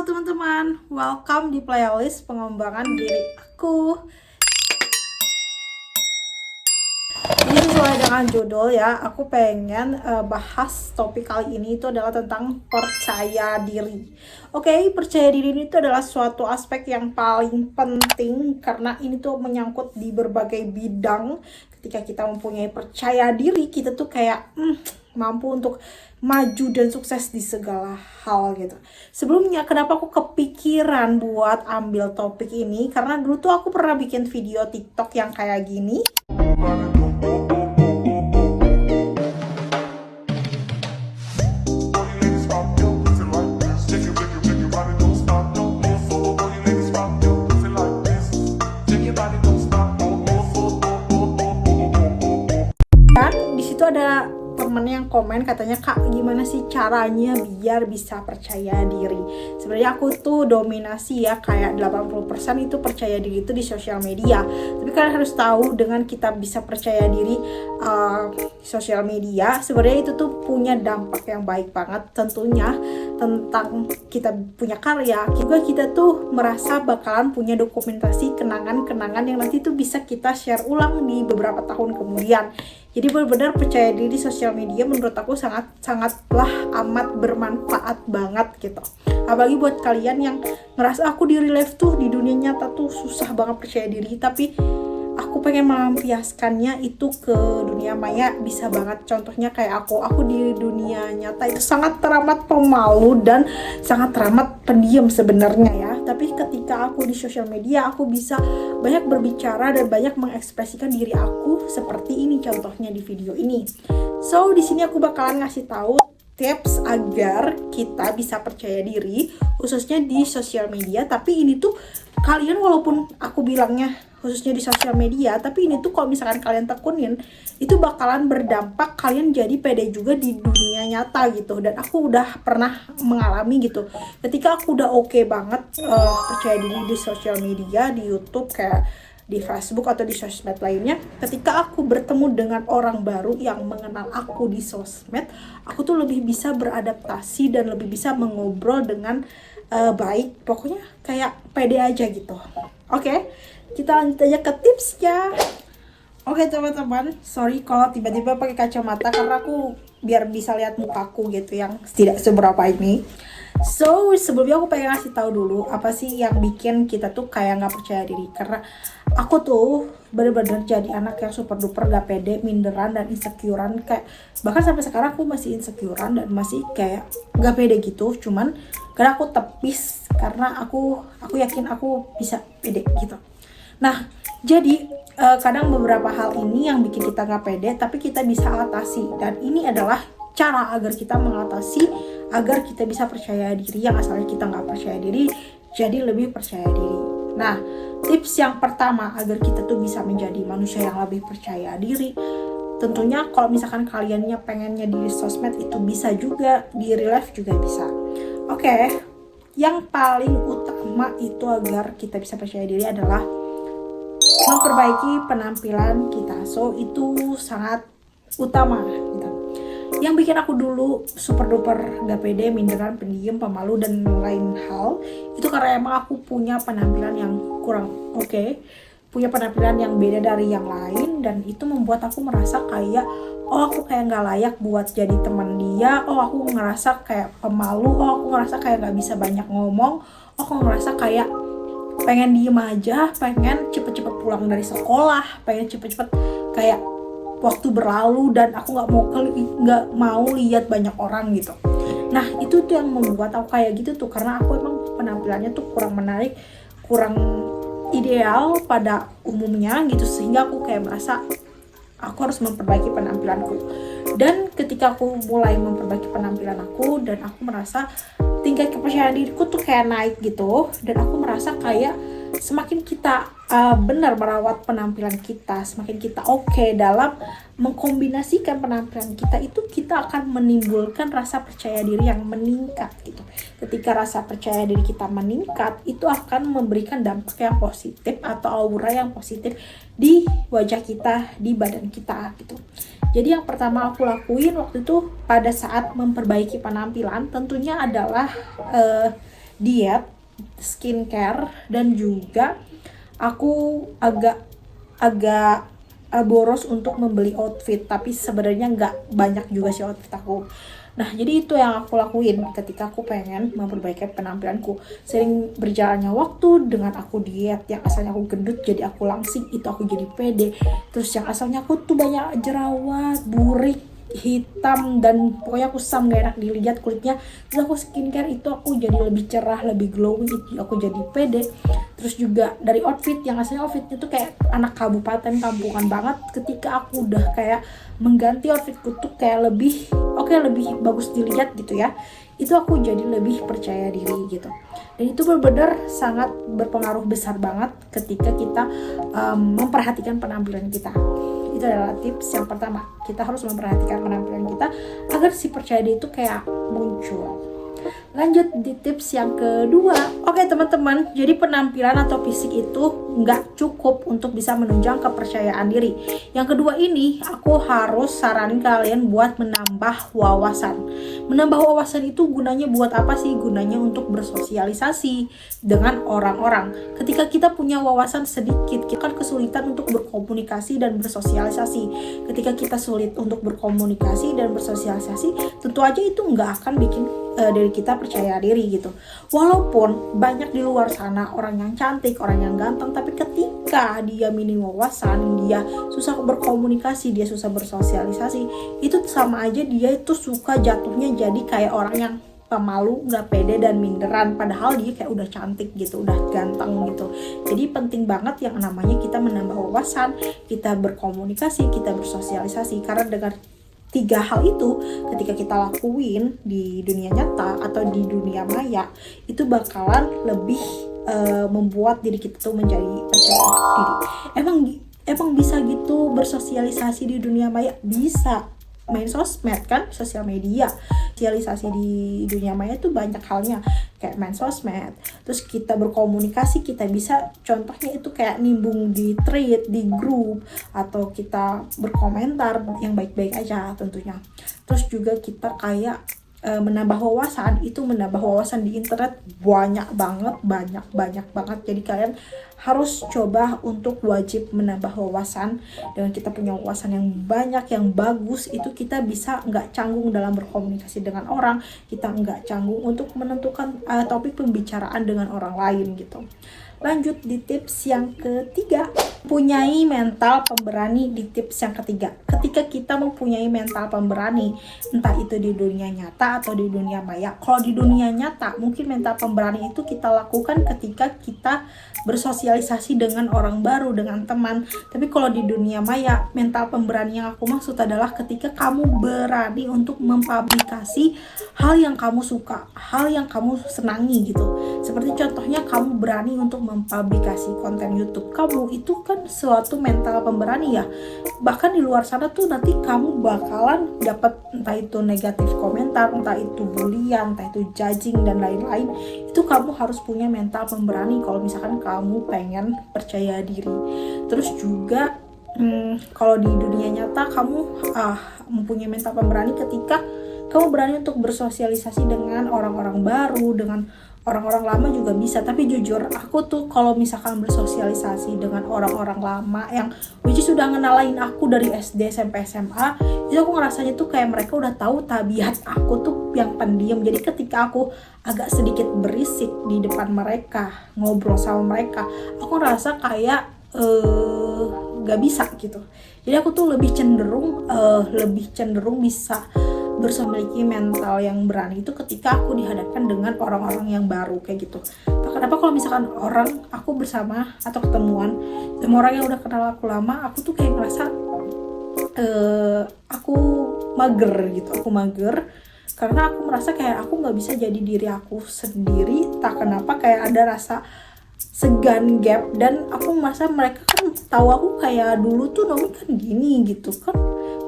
Halo teman-teman, welcome di playlist pengembangan diri aku. Ini sesuai dengan judul ya, aku pengen bahas topik kali ini itu adalah tentang percaya diri. Oke, percaya diri ini itu adalah suatu aspek yang paling penting karena ini tuh menyangkut di berbagai bidang. Ketika kita mempunyai percaya diri, kita tuh kayak mampu untuk maju dan sukses di segala hal gitu. Sebelumnya kenapa aku kepikiran buat ambil topik ini, karena dulu tuh aku pernah bikin video TikTok yang kayak gini. Dan disitu ada temen yang komen katanya, "Kak, gimana sih caranya biar bisa percaya diri?" Sebenarnya aku tuh dominasi ya, kayak 80% itu percaya diri itu di sosial media. Tapi kalian harus tahu, dengan kita bisa percaya diri sosial media, sebenarnya itu tuh punya dampak yang baik banget tentunya tentang kita punya karya. Juga kita tuh merasa bakalan punya dokumentasi kenangan-kenangan yang nanti tuh bisa kita share ulang di beberapa tahun kemudian. Jadi benar-benar percaya diri sosial media menurut aku sangatlah amat bermanfaat banget gitu. Apalagi buat kalian yang ngerasa aku di real life tuh, di dunia nyata tuh susah banget percaya diri, tapi aku pengen melampiaskannya itu ke dunia maya, bisa banget. Contohnya kayak aku di dunia nyata itu sangat teramat pemalu dan sangat teramat pendiam sebenarnya ya. Tapi ketika aku di sosial media, aku bisa banyak berbicara dan banyak mengekspresikan diri aku seperti ini contohnya di video ini. So di sini aku bakalan ngasih tahu tips agar kita bisa percaya diri khususnya di sosial media. Tapi ini tuh kalian, walaupun aku bilangnya khususnya di sosial media, tapi ini tuh kalau misalkan kalian tekunin, itu bakalan berdampak kalian jadi pede juga di dunia nyata gitu. Dan aku udah pernah mengalami gitu, ketika aku udah oke banget percaya diri di sosial media, di YouTube, kayak di Facebook atau di sosmed lainnya, ketika aku bertemu dengan orang baru yang mengenal aku di sosmed, aku tuh lebih bisa beradaptasi dan lebih bisa mengobrol dengan baik. Pokoknya kayak pede aja gitu. Oke, kita lanjut aja ke tipsnya. Oke teman-teman, sorry kalau tiba-tiba pakai kacamata karena aku biar bisa lihat mukaku gitu yang tidak seberapa ini. So sebelumnya aku pengen ngasih tahu dulu apa sih yang bikin kita tuh kayak nggak percaya diri. Karena aku tuh bener-bener jadi anak yang super duper gak pede, minderan dan insecurean. Kayak bahkan sampai sekarang aku masih insecurean dan masih kayak gak pede gitu. Cuman karena aku tepis, karena aku yakin aku bisa pede gitu. Nah, jadi kadang beberapa hal ini yang bikin kita gak pede, tapi kita bisa atasi. Dan ini adalah cara agar kita mengatasi, agar kita bisa percaya diri, yang asalnya kita gak percaya diri jadi lebih percaya diri. Nah, tips yang pertama agar kita tuh bisa menjadi manusia yang lebih percaya diri, tentunya kalau misalkan kaliannya pengennya di sosmed itu bisa juga, di real life juga bisa. Oke, yang paling utama itu agar kita bisa percaya diri adalah memperbaiki penampilan kita. So itu sangat utama gitu. Yang bikin aku dulu super duper gak pede, minderan, pendiam, pemalu dan lain hal, itu karena emang aku punya penampilan yang kurang oke, punya penampilan yang beda dari yang lain, dan itu membuat aku merasa kayak aku kayak gak layak buat jadi teman dia. Aku ngerasa kayak pemalu. Aku ngerasa kayak gak bisa banyak ngomong. Aku ngerasa kayak pengen diem aja, pengen cepet-cepet pulang dari sekolah, pengen cepet-cepet kayak waktu berlalu, dan aku nggak mau lihat banyak orang gitu. Nah itu tuh yang membuat aku kayak gitu tuh, karena aku emang penampilannya tuh kurang menarik, kurang ideal pada umumnya gitu, sehingga aku kayak merasa aku harus memperbaiki penampilanku. Dan ketika aku mulai memperbaiki penampilan aku, dan aku merasa tingkat kepercayaan diriku tuh kayak naik gitu, dan aku merasa kayak semakin kita benar merawat penampilan kita, semakin kita oke dalam mengkombinasikan penampilan kita, itu kita akan menimbulkan rasa percaya diri yang meningkat gitu. Ketika rasa percaya diri kita meningkat, itu akan memberikan dampak yang positif atau aura yang positif di wajah kita, di badan kita gitu. Jadi yang pertama aku lakuin waktu itu pada saat memperbaiki penampilan tentunya adalah diet, skincare, dan juga aku agak boros untuk membeli outfit, tapi sebenarnya nggak banyak juga sih outfit aku. Nah, jadi itu yang aku lakuin ketika aku pengen memperbaiki penampilanku. Sering berjalannya waktu dengan aku diet, yang asalnya aku gendut jadi aku langsing, itu aku jadi pede. Terus yang asalnya aku tuh banyak jerawat, burik, hitam, dan pokoknya kusam, gak enak dilihat kulitnya, terus aku skincare, itu aku jadi lebih cerah, lebih glowing, itu aku jadi pede. Terus juga dari outfit, yang asalnya outfitnya tuh kayak anak kabupaten kampungan banget, ketika aku udah kayak mengganti outfitku tuh kayak lebih lebih bagus dilihat gitu ya, itu aku jadi lebih percaya diri gitu. Dan itu benar-benar sangat berpengaruh besar banget ketika kita memperhatikan penampilan kita. Itu adalah tips yang pertama, kita harus memperhatikan penampilan kita agar si percaya diri itu kayak muncul. Lanjut di tips yang kedua. Oke teman-teman, jadi penampilan atau fisik itu nggak cukup untuk bisa menunjang kepercayaan diri. Yang kedua ini, aku harus saranin kalian buat menambah wawasan. Menambah wawasan itu gunanya buat apa sih? Gunanya untuk bersosialisasi dengan orang-orang. Ketika kita punya wawasan sedikit, kita akan kesulitan untuk berkomunikasi dan bersosialisasi. Ketika kita sulit untuk berkomunikasi dan bersosialisasi, tentu aja itu nggak akan bikin diri kita percaya diri gitu. Walaupun banyak di luar sana orang yang cantik, orang yang ganteng, tapi ketika dia minim wawasan, dia susah berkomunikasi, dia susah bersosialisasi, itu sama aja dia itu suka jatuhnya jadi kayak orang yang pemalu, gak pede, dan minderan, padahal dia kayak udah cantik gitu, udah ganteng gitu. Jadi penting banget yang namanya kita menambah wawasan, kita berkomunikasi, kita bersosialisasi, karena dengan 3 hal itu ketika kita lakuin di dunia nyata atau di dunia maya, itu bakalan lebih membuat diri kita tuh menjadi percaya diri. Emang bisa gitu bersosialisasi di dunia maya? Bisa. Main sosmed kan, sosial media. Sosialisasi di dunia maya itu banyak halnya, kayak main sosmed. Terus kita berkomunikasi, kita bisa contohnya itu kayak nimbung di thread, di grup, atau kita berkomentar yang baik-baik aja tentunya. Terus juga kita kayak menambah wawasan, itu menambah wawasan di internet banyak banget. Jadi kalian harus coba untuk wajib menambah wawasan. Dengan kita punya wawasan yang banyak, yang bagus, itu kita bisa nggak canggung dalam berkomunikasi dengan orang, kita nggak canggung untuk menentukan topik pembicaraan dengan orang lain gitu. Lanjut di tips yang ketiga, punyai mental pemberani. Di tips yang ketiga, ketika kita mempunyai mental pemberani, entah itu di dunia nyata atau di dunia maya. Kalau di dunia nyata, mungkin mental pemberani itu kita lakukan ketika kita bersosialisasi dengan orang baru, dengan teman. Tapi kalau di dunia maya, mental pemberani yang aku maksud adalah ketika kamu berani untuk mempublikasi hal yang kamu suka, hal yang kamu senangi gitu. Seperti contohnya kamu berani untuk mempublikasi konten YouTube kamu, itu kan suatu mental pemberani ya. Bahkan di luar sana tuh nanti kamu bakalan dapat entah itu negatif komentar, entah itu bulian, entah itu judging dan lain-lain. Itu kamu harus punya mental pemberani kalau misalkan kamu pengen percaya diri. Terus juga kalau di dunia nyata kamu mempunyai mental pemberani ketika kamu berani untuk bersosialisasi dengan orang-orang baru, dengan orang-orang lama juga bisa. Tapi jujur, aku tuh kalau misalkan bersosialisasi dengan orang-orang lama yang which is sudah ngenalain aku dari SD sampai SMA, itu aku ngerasanya tuh kayak mereka udah tahu tabiat aku tuh yang pendiam. Jadi ketika aku agak sedikit berisik di depan mereka, ngobrol sama mereka, aku ngerasa kayak gak bisa gitu. Jadi aku tuh lebih cenderung bisa memiliki mental yang berani itu ketika aku dihadapkan dengan orang-orang yang baru kayak gitu. Kenapa kalau misalkan aku bersama atau ketemuan sama orang yang udah kenal aku lama, aku tuh kayak ngerasa aku mager karena aku merasa kayak aku nggak bisa jadi diri aku sendiri. Tak kenapa kayak ada rasa segan, gap, dan aku merasa mereka kan tahu aku kayak dulu tuh Nomi kan gini gitu kan.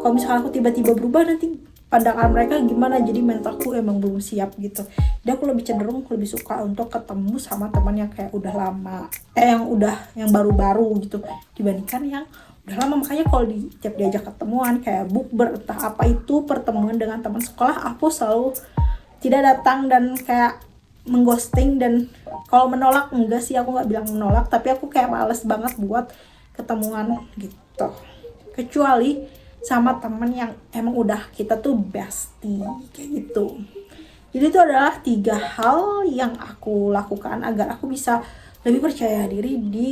Kalau misalkan aku tiba-tiba berubah, nanti pandangan mereka gimana, jadi mentalku emang belum siap gitu. Jadi aku lebih suka untuk ketemu sama teman yang kayak udah lama, yang baru-baru gitu dibandingkan yang udah lama. Makanya kalau tiap diajak ketemuan kayak bukber, entah apa itu pertemuan dengan teman sekolah, aku selalu tidak datang dan kayak mengghosting, dan kalau menolak enggak sih, aku nggak bilang menolak, tapi aku kayak males banget buat ketemuan gitu, kecuali sama temen yang emang udah kita tuh bestie kayak gitu. Jadi itu adalah 3 hal yang aku lakukan agar aku bisa lebih percaya diri di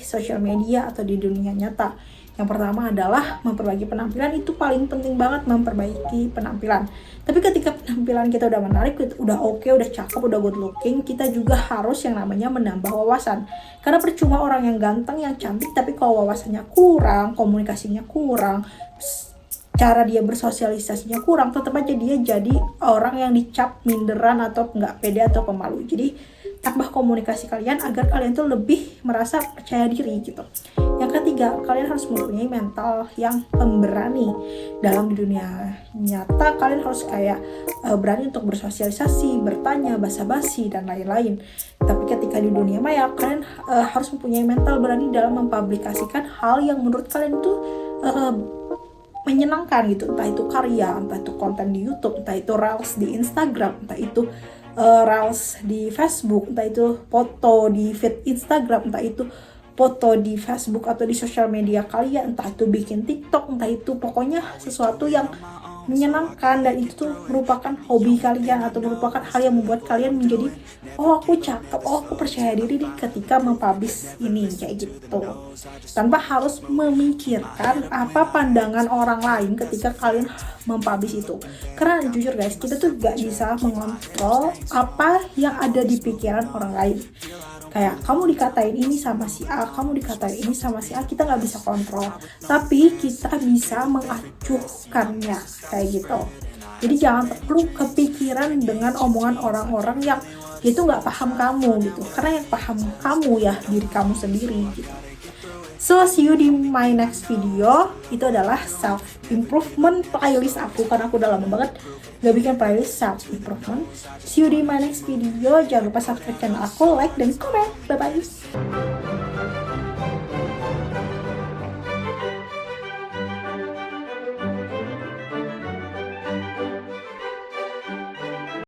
sosial media atau di dunia nyata. Yang pertama adalah memperbaiki penampilan. Itu paling penting banget, memperbaiki penampilan. Tapi ketika penampilan kita udah menarik, udah oke, udah cakep, udah good looking, kita juga harus yang namanya menambah wawasan. Karena percuma orang yang ganteng, yang cantik, tapi kalau wawasannya kurang, komunikasinya kurang, cara dia bersosialisasinya kurang, tetap aja dia jadi orang yang dicap minderan atau nggak pede atau pemalu. Jadi tambah komunikasi kalian agar kalian tuh lebih merasa percaya diri gitu. Yang ketiga, kalian harus mempunyai mental yang pemberani. Dalam di dunia nyata kalian harus kayak berani untuk bersosialisasi, bertanya, basa-basi dan lain-lain. Tapi ketika di dunia maya, kalian harus mempunyai mental berani dalam mempublikasikan hal yang menurut kalian tuh menyenangkan gitu, entah itu karya, entah itu konten di YouTube, entah itu reels di Instagram, entah itu reels di Facebook, entah itu foto di feed Instagram, entah itu foto di Facebook atau di sosial media kalian, entah itu bikin TikTok, entah itu pokoknya sesuatu yang menyenangkan dan itu tuh merupakan hobi kalian atau merupakan hal yang membuat kalian menjadi oh aku cakep, oh aku percaya diri nih ketika mempublish ini kayak gitu, tanpa harus memikirkan apa pandangan orang lain ketika kalian mempublish itu. Karena jujur guys, kita tuh gak bisa mengontrol apa yang ada di pikiran orang lain. Kayak kamu dikatain ini sama si A, kamu dikatain ini sama si A, kita nggak bisa kontrol. Tapi kita bisa mengacuhkannya kayak gitu. Jadi jangan perlu kepikiran dengan omongan orang-orang yang itu nggak paham kamu gitu. Karena yang paham kamu ya diri kamu sendiri gitu. So see you di my next video. Itu adalah self improvement playlist aku, karena aku udah lama banget gak bikin playlist self improvement. See you di my next video. Jangan lupa subscribe channel aku, like dan komen. Bye bye.